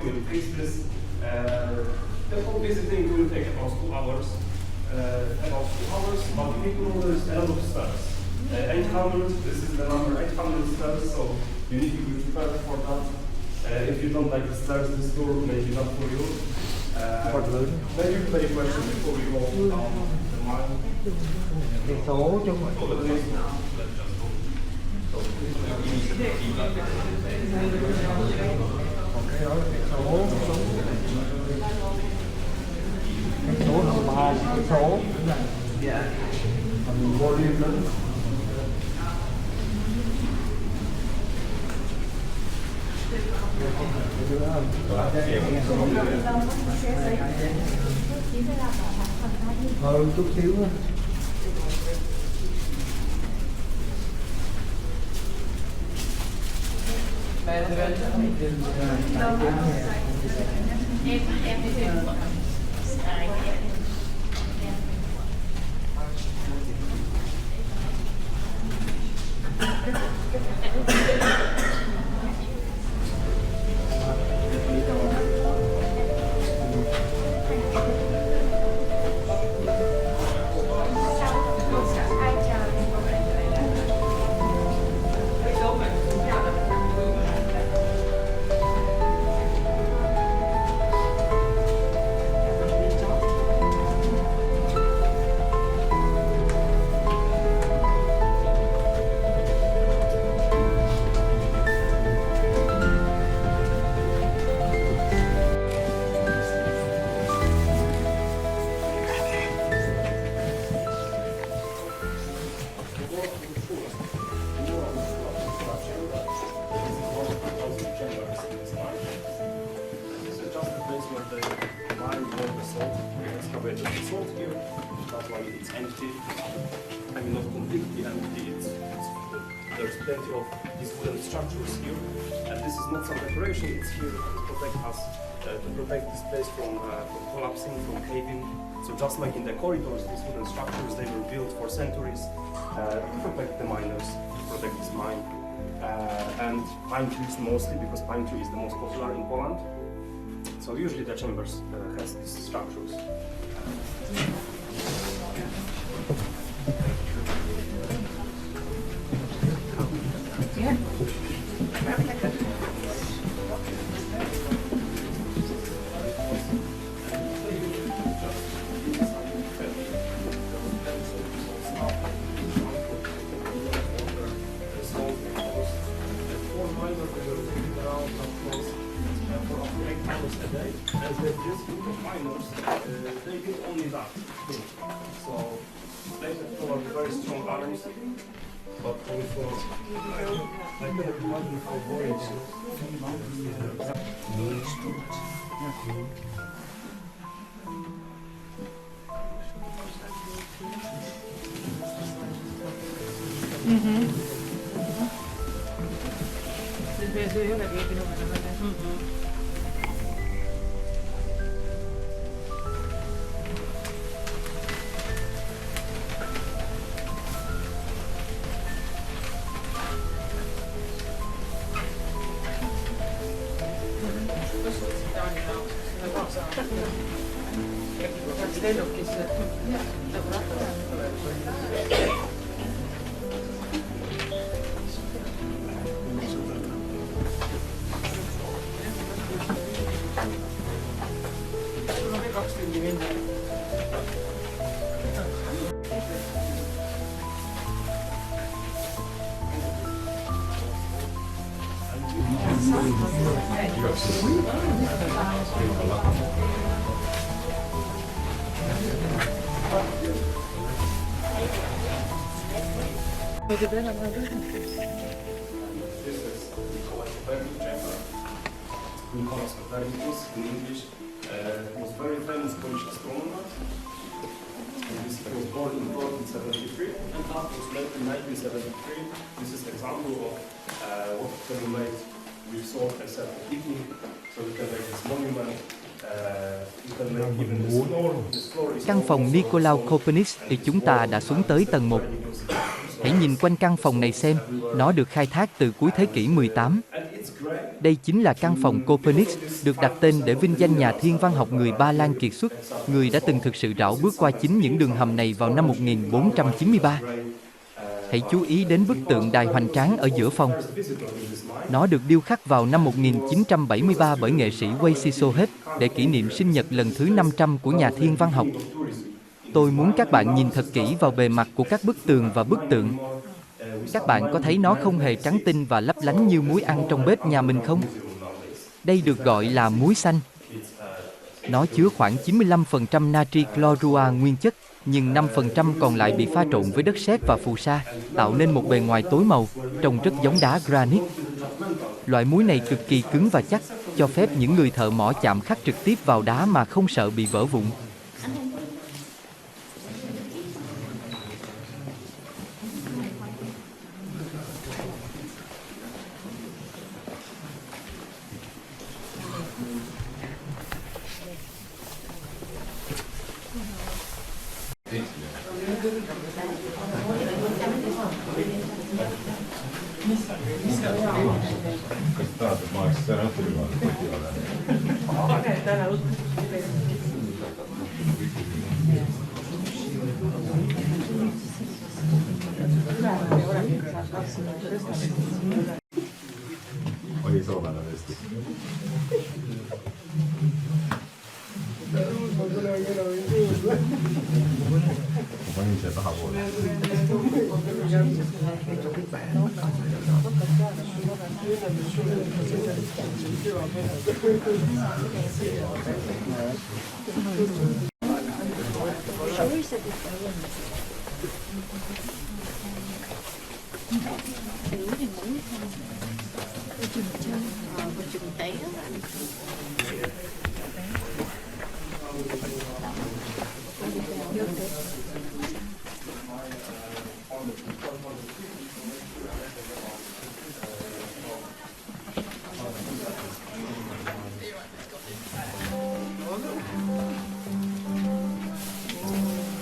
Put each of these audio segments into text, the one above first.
we will fix this. The whole visiting will take about 2 hours. But you need to know there is a lot of stairs. 800, this is the number 800 stairs, so you need to be prepared for that. If you don't like the stairs, this tour may be not for you. Maybe any questions before we go down the mile? Cái số chứ không Let's just go. cái đó là cái số là 3 cái số còn volume lớn. Chút xíu á. There's plenty of these wooden structures here, and this is not some decoration, it's here to protect us, to protect this place from collapsing, from caving. So just like in the corridors, these wooden structures, they were built for centuries to protect the miners, to protect this mine. And pine trees mostly, because pine tree is the most popular in Poland. So usually the chambers has these structures. As they just group of miners, they did only that thing. So they have probably very strong arms, but also I can imagine how boring it Nicholas Copernicus, in English, was very famous Polish astronomer. He was born in 1473 and that was made in 1973. This is an example of what can be made with salt except for heating. So we can make this monument. You can make even this floor. This floor is Căn phòng Nicolaus Copernicus thì chúng ta đã xuống tới tầng 1. Hãy nhìn quanh căn phòng này xem, nó được khai thác từ cuối thế kỷ 18. Đây chính là căn phòng Copernic, được đặt tên để vinh danh nhà thiên văn học người Ba Lan kiệt xuất, người đã từng thực sự rảo bước qua chính những đường hầm này vào năm 1493. Hãy chú ý đến bức tượng đài hoành tráng ở giữa phòng. Nó được điêu khắc vào năm 1973 bởi nghệ sĩ Wojciech để kỷ niệm sinh nhật lần thứ 500 của nhà thiên văn học. Tôi muốn các bạn nhìn thật kỹ vào bề mặt của các bức tường và bức tượng. Các bạn có thấy nó không hề trắng tinh và lấp lánh như muối ăn trong bếp nhà mình không? Đây được gọi là muối xanh. Nó chứa khoảng 95% natri chlorua nguyên chất, nhưng 5% còn lại bị pha trộn với đất sét và phù sa, tạo nên một bề ngoài tối màu, trông rất giống đá granite. Loại muối này cực kỳ cứng và chắc, cho phép những người thợ mỏ chạm khắc trực tiếp vào đá mà không sợ bị vỡ vụn.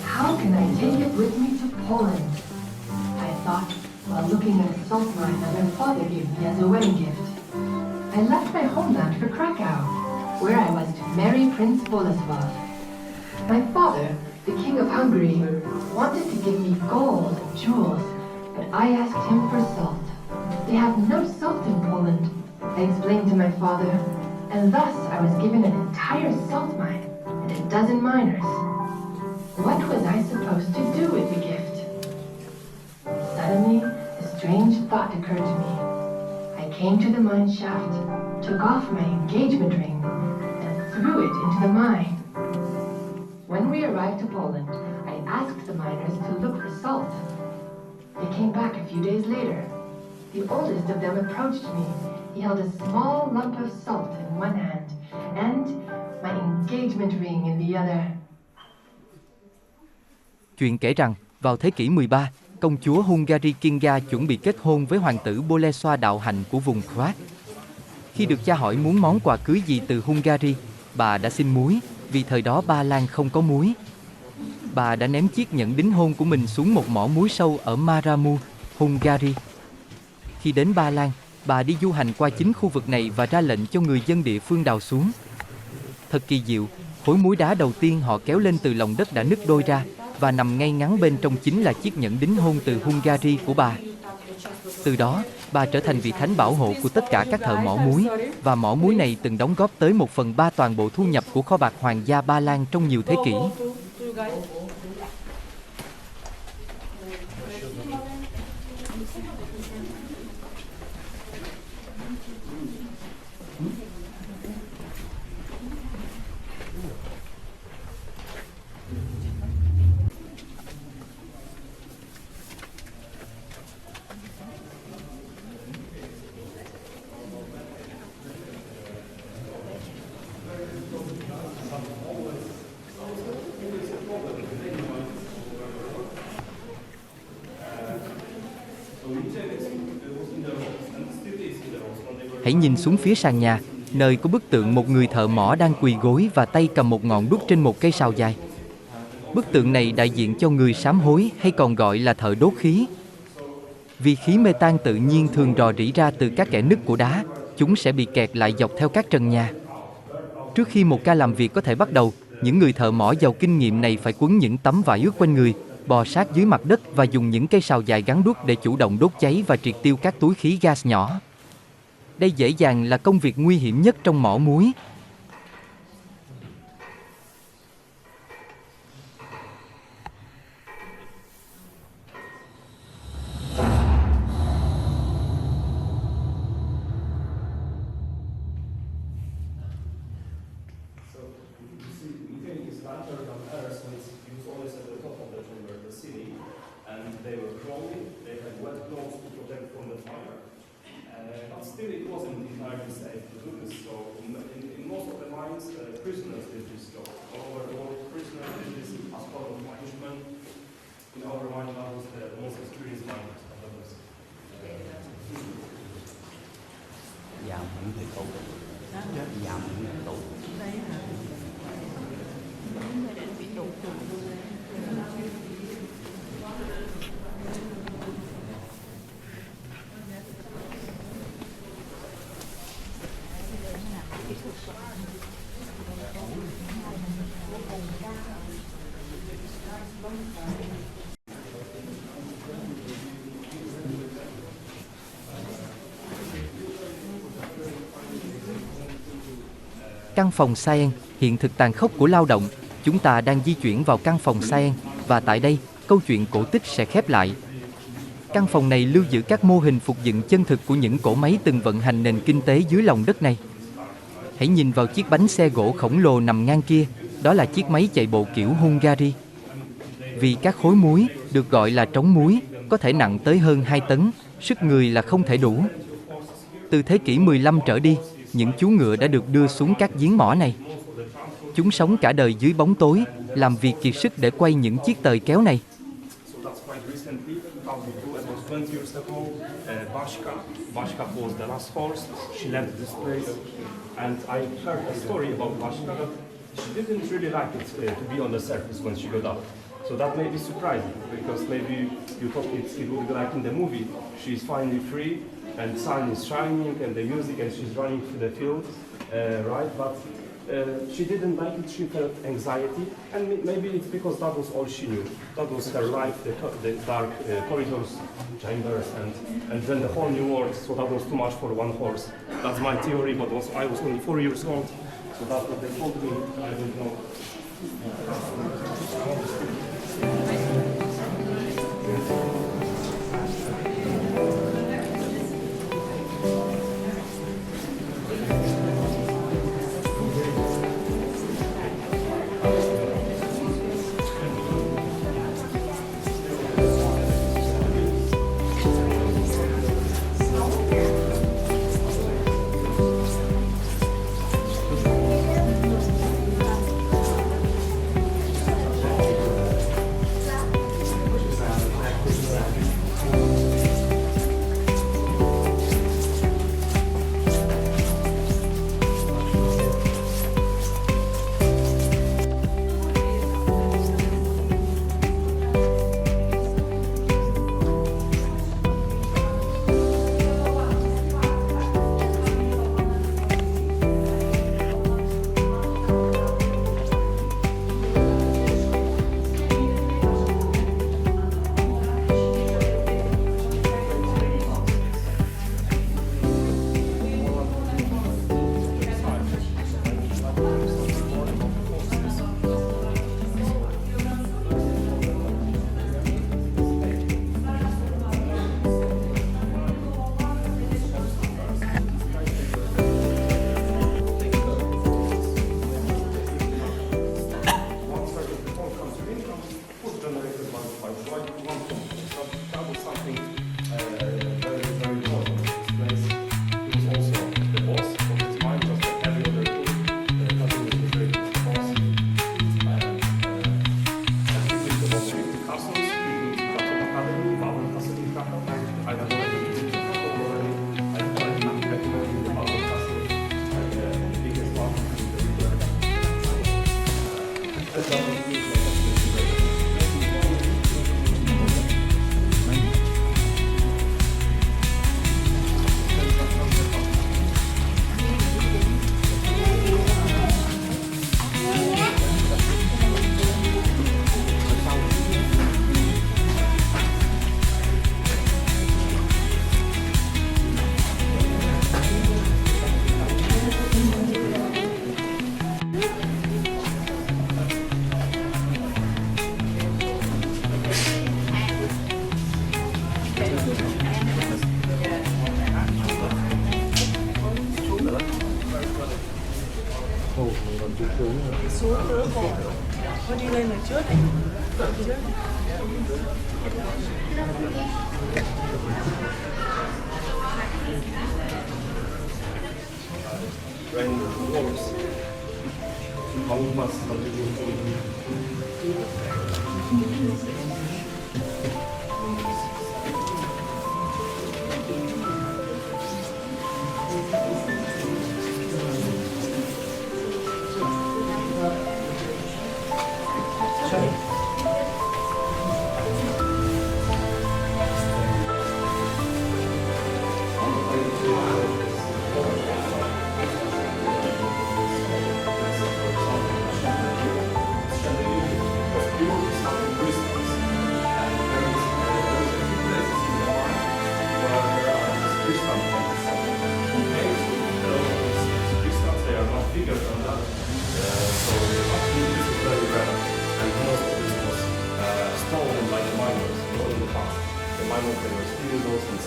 How can I take it with me to Poland? I thought, while looking at a salt mine that my father gave me as a wedding gift. I left my homeland for Krakow, where I was to marry Prince Boleslav. My father, the King of Hungary, wanted to give me gold and jewels, but I asked him for salt. They have no salt in Poland, I explained to my father, and thus I was given an entire salt mine and a dozen miners. What was I supposed to do with the gift? Suddenly, a strange thought occurred to me. I came to the mine shaft, took off my engagement ring, and threw it into the mine. When we arrived to Poland, I asked the miners to look for salt. They came back a few days later. The oldest of them approached me. He held a small lump of salt in one hand and my engagement ring in the other. Chuyện kể rằng, vào thế kỷ 13, công chúa Hungary Kinga chuẩn bị kết hôn với hoàng tử Boleslav đạo hạnh của vùng Prague. Khi được cha hỏi muốn món quà cưới gì từ Hungary, bà đã xin muối, vì thời đó Ba Lan không có muối. Bà đã ném chiếc nhẫn đính hôn của mình xuống một mỏ muối sâu ở Maramu, Hungary. Khi đến Ba Lan, bà đi du hành qua chính khu vực này và ra lệnh cho người dân địa phương đào xuống. Thật kỳ diệu, khối muối đá đầu tiên họ kéo lên từ lòng đất đã nứt đôi ra, và nằm ngay ngắn bên trong chính là chiếc nhẫn đính hôn từ Hungary của bà. Từ đó, bà trở thành vị thánh bảo hộ của tất cả các thợ mỏ muối, và mỏ muối này từng đóng góp tới 1/3 toàn bộ thu nhập của kho bạc hoàng gia Ba Lan trong nhiều thế kỷ. Hãy nhìn xuống phía sàn nhà, nơi có bức tượng một người thợ mỏ đang quỳ gối và tay cầm một ngọn đuốc trên một cây sào dài. Bức tượng này đại diện cho người sám hối hay còn gọi là thợ đốt khí. Vì khí mê tan tự nhiên thường rò rỉ ra từ các kẽ nứt của đá, chúng sẽ bị kẹt lại dọc theo các trần nhà. Trước khi một ca làm việc có thể bắt đầu, những người thợ mỏ giàu kinh nghiệm này phải quấn những tấm vải ướt quanh người, bò sát dưới mặt đất và dùng những cây sào dài gắn đuốc để chủ động đốt cháy và triệt tiêu các túi khí gas nhỏ. Đây dễ dàng là công việc nguy hiểm nhất trong mỏ muối. They were crawling, they had wet clothes to protect from the fire, but still it wasn't entirely safe to do this. So in most of the mines, prisoners did this job. All over the world, prisoners did this as part of punishment. In our mine, that was the most experienced miners of the West. Vào những thầy tù. Vào những thầy tù. Căn phòng Science, hiện thực tàn khốc của lao động. Chúng ta đang di chuyển vào căn phòng Science, và tại đây, câu chuyện cổ tích sẽ khép lại. Căn phòng này lưu giữ các mô hình phục dựng chân thực của những cỗ máy từng vận hành nền kinh tế dưới lòng đất này. Hãy nhìn vào chiếc bánh xe gỗ khổng lồ nằm ngang kia, đó là chiếc máy chạy bộ kiểu Hungary. Vì các khối muối, được gọi là trống muối, có thể nặng tới hơn 2 tấn, sức người là không thể đủ. Từ thế kỷ 15 trở đi, những chú ngựa đã được đưa xuống các giếng mỏ này. Chúng sống cả đời dưới bóng tối, làm việc kiệt sức để quay những chiếc tời kéo này. Bashka was the last horse. She left this place, and I heard a story about Bashka that she didn't really like it to be on the surface when she got out. So that may be surprising, because maybe you thought it would be like in the movie. She's finally free, and sun is shining, and the music, and she's running through the field, right? But she didn't like it. She felt anxiety, and maybe it's because that was all she knew. That was her life, the dark corridors, chambers, and then the whole new world. So that was too much for one horse. That's my theory, but also I was only 4 years old, so that's what they told me. I don't know. Xuống nữa cô. Cô đi lên lần trước này. Trước. When works, how must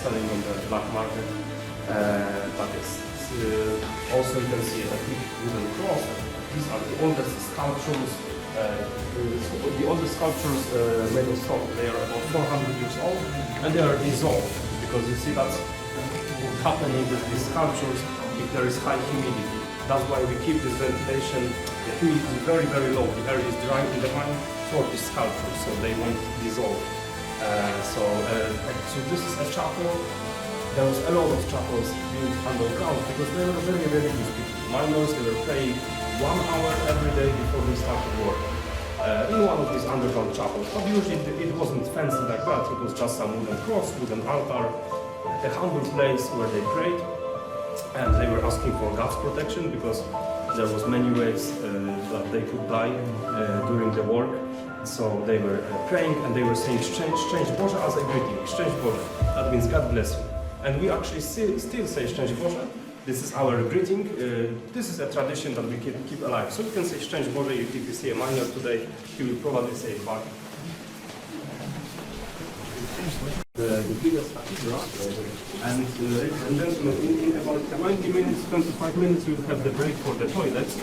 selling on the black market, but also you can see a big wooden cross. These are the oldest sculptures. The oldest sculptures made of stone. They are about 400 years old, and they are dissolved because you see that's what's happening with these sculptures if there is high humidity. That's why we keep this ventilation. The humidity is very, very low. The air is dry in the mine for these sculptures, so they won't dissolve. So this is a chapel. There was a lot of chapels built underground because they were very religious people. Miners, they were praying 1 hour every day before they started work in one of these underground chapels. But usually it wasn't fancy like that. It was just some wooden cross, wooden altar, a humble place where they prayed, and they were asking for God's protection because there was many ways that they could die during the work. So they were praying and they were saying Szczęść Boże as a greeting. Szczęść Boże. That means God bless you. And we actually still say Szczęść Boże. This is our greeting. This is a tradition that we keep alive. So you can say Szczęść Boże if you see a miner today, he will probably say it back. The biggest cathedral, and ladies and gentlemen, in about 20 minutes, 25 minutes, we'll have the break for the toilets.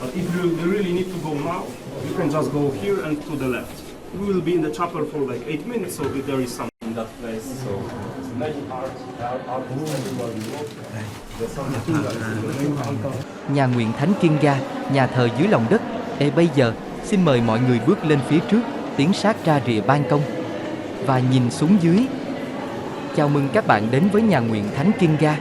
But if you really need to go now, you can just go here and to the left. We will be in the chapel for like 8 minutes, so if there is some in that place. So many artists everybody knows. There's some Nhà nguyện Thánh Kinga, nhà thờ dưới lòng đất. Bây giờ, xin mời mọi người bước lên phía trước, tiến sát ra rìa ban công và nhìn xuống dưới. Chào mừng các bạn đến với nhà nguyện Thánh Kinga.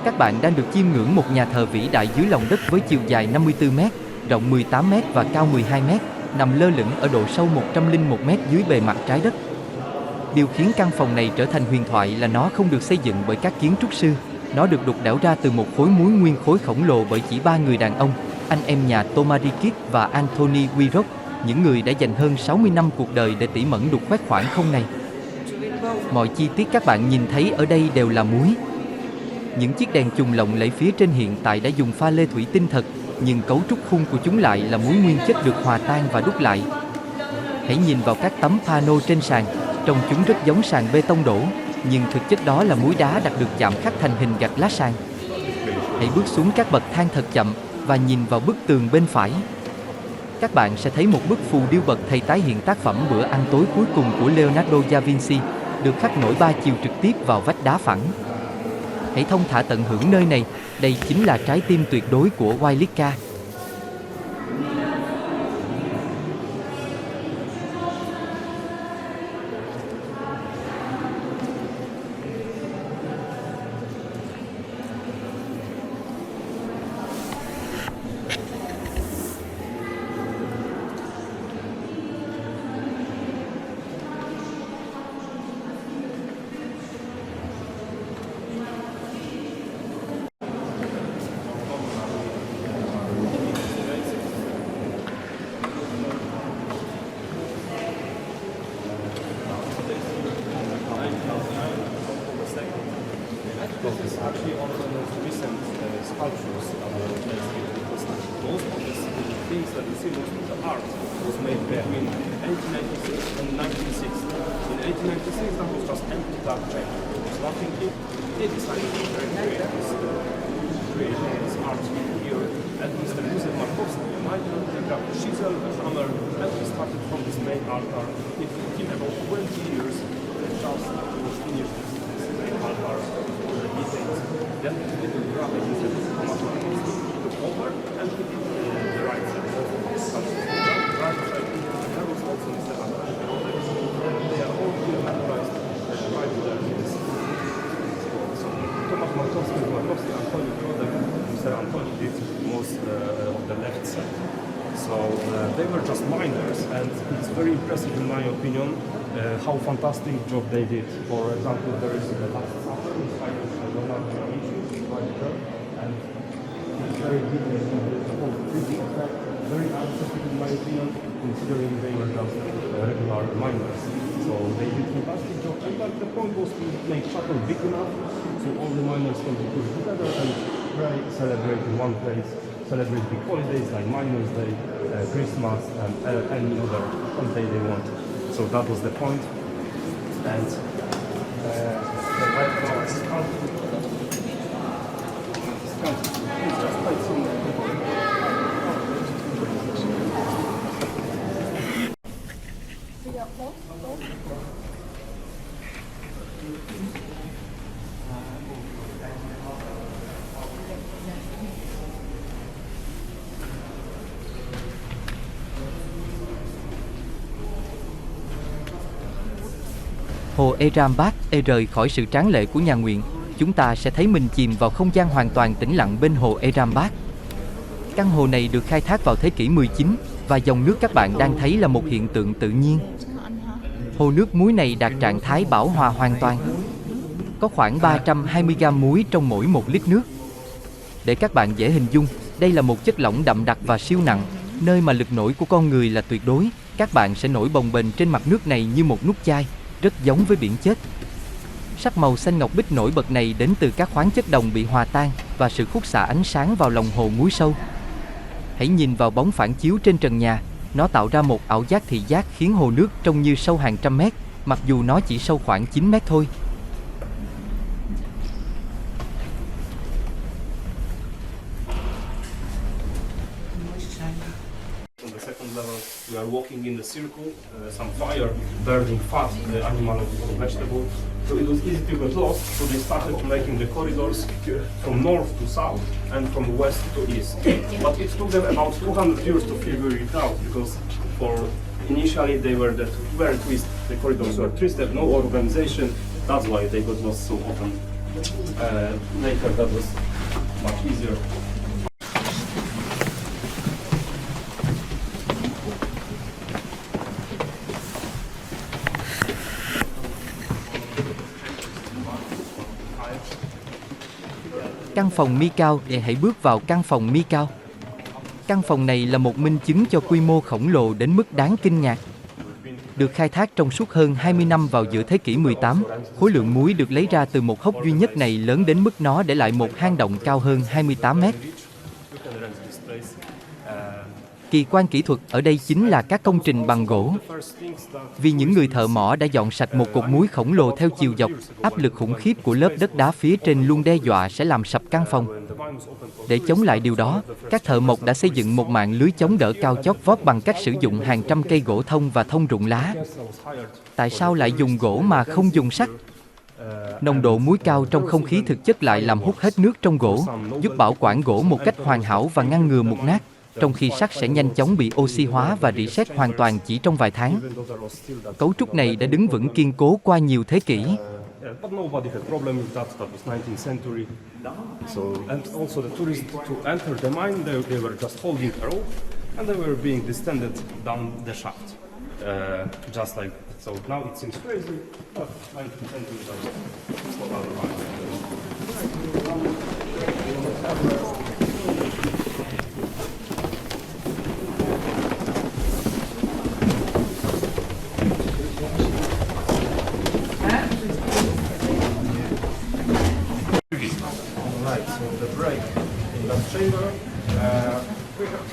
Các bạn đang được chiêm ngưỡng một nhà thờ vĩ đại dưới lòng đất với chiều dài 54m, rộng 18m và cao 12m, nằm lơ lửng ở độ sâu 101m dưới bề mặt trái đất. Điều khiến căn phòng này trở thành huyền thoại là nó không được xây dựng bởi các kiến trúc sư. Nó được đục đẽo ra từ một khối muối nguyên khối khổng lồ bởi chỉ 3 người đàn ông, anh em nhà Tomarikit và Anthony Wirok, những người đã dành hơn 60 năm cuộc đời để tỉ mẩn đục khoét khoảng không này. Mọi chi tiết các bạn nhìn thấy ở đây đều là muối. Những chiếc đèn chùm lộng lẫy phía trên hiện tại đã dùng pha lê thủy tinh thật, nhưng cấu trúc khung của chúng lại là muối nguyên chất được hòa tan và đúc lại. Hãy nhìn vào các tấm pano trên sàn, trông chúng rất giống sàn bê tông đổ, nhưng thực chất đó là muối đá đã được chạm khắc thành hình gạch lá sàn. Hãy bước xuống các bậc thang thật chậm và nhìn vào bức tường bên phải. Các bạn sẽ thấy một bức phù điêu bậc thầy tái hiện tác phẩm Bữa ăn tối cuối cùng của Leonardo da Vinci, được khắc nổi 3 chiều trực tiếp vào vách đá phẳng. Hãy thông thả tận hưởng nơi này, đây chính là trái tim tuyệt đối của Wailika. This is actually one of the most recent sculptures because most of the things that you see, most of the art was made between 1896 and 1906. In 1896 that was just empty. that change. So I think they decided to create this art here at Mr. Józef Markowski, a miner, they got a chisel, a hammer, and we started from this main altar. It took him about 20 years just to finish this main altar, the details. Then he did the graphic, he said, Thomas Markowski took over, and he did the right side. Right side, there was also Mr. Anton. They are all here memorized right there in this. So Thomas Markowski, Antoni Krodek, Mr. Antoni did most of the left side. So they were just miners, and it's very impressive in my opinion how fantastic job they did. For example, there is the last supper inside of Leonardo da Vinci, right there, and it's very detailed in the whole 3D effect, very artistic in my opinion, considering they were just regular miners. So they did fantastic job, and but the point was to make chapel big enough so all the miners can be put together and pray, celebrate in one place, celebrate big holidays like Miners' Day, Christmas, and any other holiday they want. So that was the point. And right now it's just quite similar. Hồ Eram rời khỏi sự tráng lệ của nhà nguyện, chúng ta sẽ thấy mình chìm vào không gian hoàn toàn tĩnh lặng bên hồ Eram. Căn hồ này được khai thác vào thế kỷ 19 và dòng nước các bạn đang thấy là một hiện tượng tự nhiên. Hồ nước muối này đạt trạng thái bão hòa hoàn toàn. Có khoảng 320 gam muối trong mỗi 1 lít nước. Để các bạn dễ hình dung, đây là một chất lỏng đậm đặc và siêu nặng, nơi mà lực nổi của con người là tuyệt đối. Các bạn sẽ nổi bồng bềnh trên mặt nước này như một nút chai, rất giống với biển chết. Sắc màu xanh ngọc bích nổi bật này đến từ các khoáng chất đồng bị hòa tan và sự khúc xạ ánh sáng vào lòng hồ muối sâu. Hãy nhìn vào bóng phản chiếu trên trần nhà, nó tạo ra một ảo giác thị giác khiến hồ nước trông như sâu hàng trăm mét, mặc dù nó chỉ sâu khoảng 9 mét thôi. On the second level, we are walking in the circle, some fire burning fat, the animal or vegetable. So it was easy to get lost, so they started making the corridors from north to south and from west to east. But it took them about 200 years to figure it out, because initially they were very twisted. The corridors were twisted, no organization. That's why they got lost so often. Later that was much easier. Căn phòng mi cao, hãy bước vào căn phòng mi cao. Căn phòng này là một minh chứng cho quy mô khổng lồ đến mức đáng kinh ngạc. Được khai thác trong suốt hơn 20 năm vào giữa thế kỷ 18, khối lượng muối được lấy ra từ một hốc duy nhất này lớn đến mức nó để lại một hang động cao hơn 28 mét. Kỳ quan kỹ thuật ở đây chính là các công trình bằng gỗ. Vì những người thợ mỏ đã dọn sạch một cột muối khổng lồ theo chiều dọc, áp lực khủng khiếp của lớp đất đá phía trên luôn đe dọa sẽ làm sập căn phòng. Để chống lại điều đó, các thợ mộc đã xây dựng một mạng lưới chống đỡ cao chót vót bằng cách sử dụng hàng trăm cây gỗ thông và thông rụng lá. Tại sao lại dùng gỗ mà không dùng sắt? Nồng độ muối cao trong không khí thực chất lại làm hút hết nước trong gỗ, giúp bảo quản gỗ một cách hoàn hảo và ngăn ngừa mục nát, trong khi sắt sẽ nhanh chóng bị oxy hóa và rỉ sét hoàn toàn chỉ trong vài tháng. Cấu trúc này đã đứng vững kiên cố qua nhiều thế kỷ. But nobody had problem with that. That was 19th century. So, and also the tourists to enter the mine, they were just holding a rope, and they were being descended down the shaft, just like. So now it seems crazy, but 19th century was totally right. So the break in that chamber,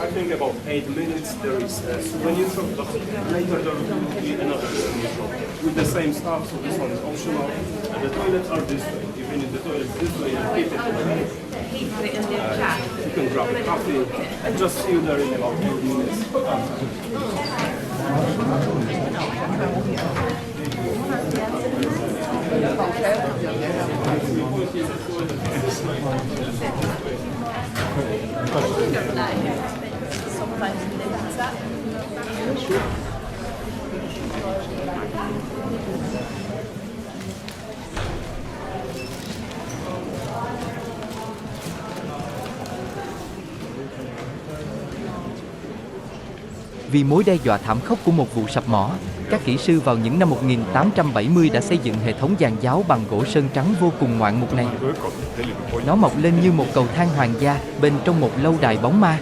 I think about 8 minutes. There is a souvenir shop, but later there will be another souvenir shop with the same stuff. So this one is optional, and the toilets are this way. Even if the toilet is this way, you keep it in there. You can grab a coffee and just see you there in about 8 minutes. Vì mối đe dọa thảm khốc của một vụ sập mỏ, các kỹ sư vào những năm 1870 đã xây dựng hệ thống giàn giáo bằng gỗ sơn trắng vô cùng ngoạn mục này. Nó mọc lên như một cầu thang hoàng gia bên trong một lâu đài bóng ma.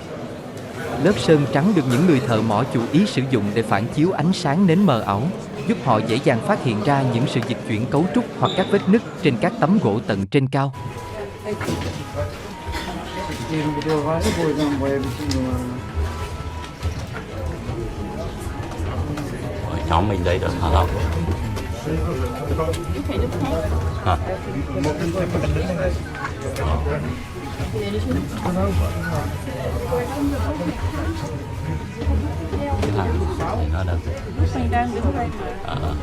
Lớp sơn trắng được những người thợ mỏ chủ ý sử dụng để phản chiếu ánh sáng nến mờ ảo, giúp họ dễ dàng phát hiện ra những sự dịch chuyển cấu trúc hoặc các vết nứt trên các tấm gỗ tận trên cao. Chọn mình đây được hả không? Hả? Cái thằng thì nó đâu? Mình đang đứng đây mà.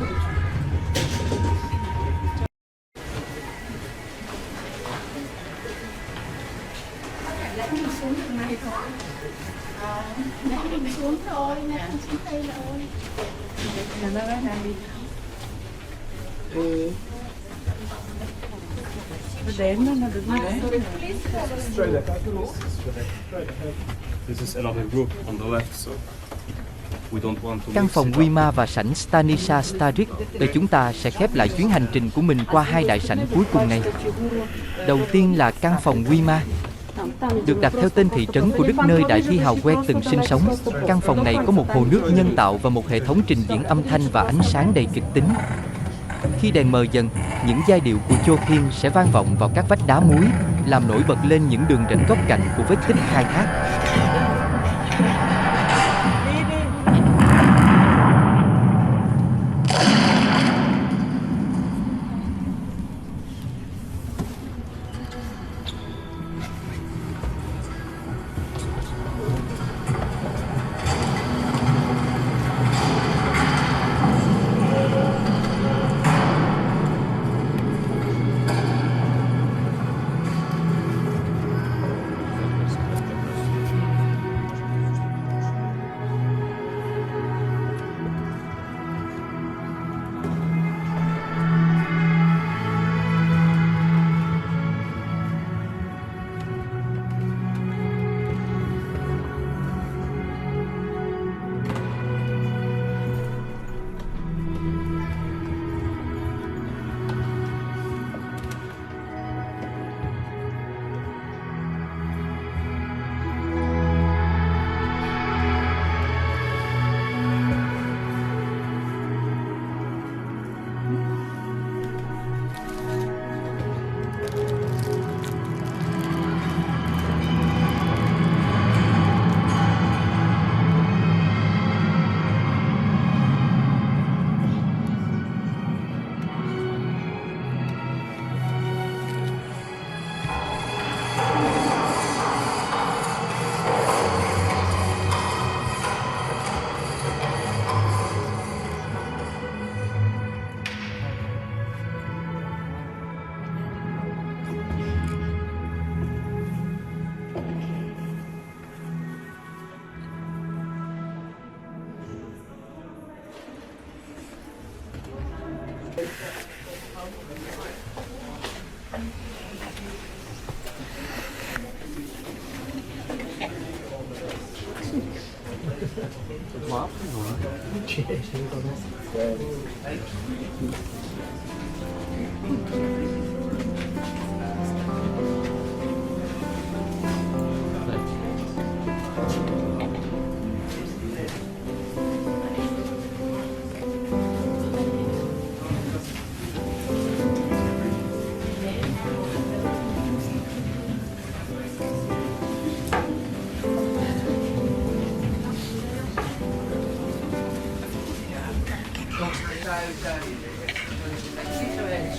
Xuống thôi, nè, xuống đây rồi. Là nó đang đi. Nó đến nó đứng đấy. Straight ahead. This is another group on the left, so we don't want to. Căn phòng Wima và sảnh Stanisza Staric để chúng ta sẽ khép lại chuyến hành trình của mình qua hai đại sảnh cuối cùng này. Đầu tiên là căn phòng Wima, được đặt theo tên thị trấn của Đức nơi đại thi hào Quét từng sinh sống. Căn phòng này có một hồ nước nhân tạo và một hệ thống trình diễn âm thanh và ánh sáng đầy kịch tính. Khi đèn mờ dần, những giai điệu của Joachim sẽ vang vọng vào các vách đá muối, làm nổi bật lên những đường rãnh góc cạnh của vết tích khai thác.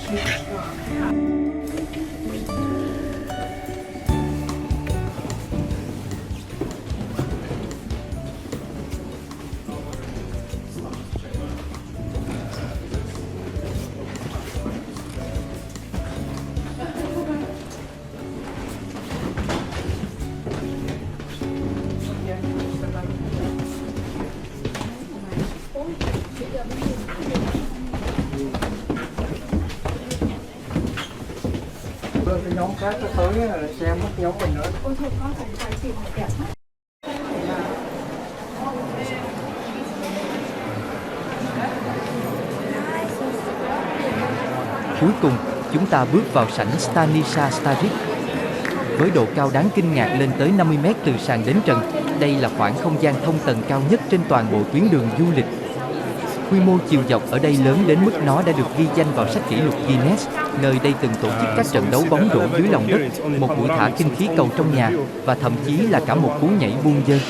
Cái nhóm khác nó tới xem mất nhóm mình nữa. Ôi thôi con phải phải chịu một kẹt mắt. Cuối cùng, chúng ta bước vào sảnh Stanisza Starzyk. Với độ cao đáng kinh ngạc lên tới 50 m từ sàn đến trần, đây là khoảng không gian thông tầng cao nhất trên toàn bộ tuyến đường du lịch. Quy mô chiều dọc ở đây lớn đến mức nó đã được ghi danh vào sách kỷ lục Guinness, nơi đây từng tổ chức các trận đấu bóng rổ dưới lòng đất, một buổi thả kinh khí cầu trong nhà và thậm chí là cả một cú nhảy buông dơi.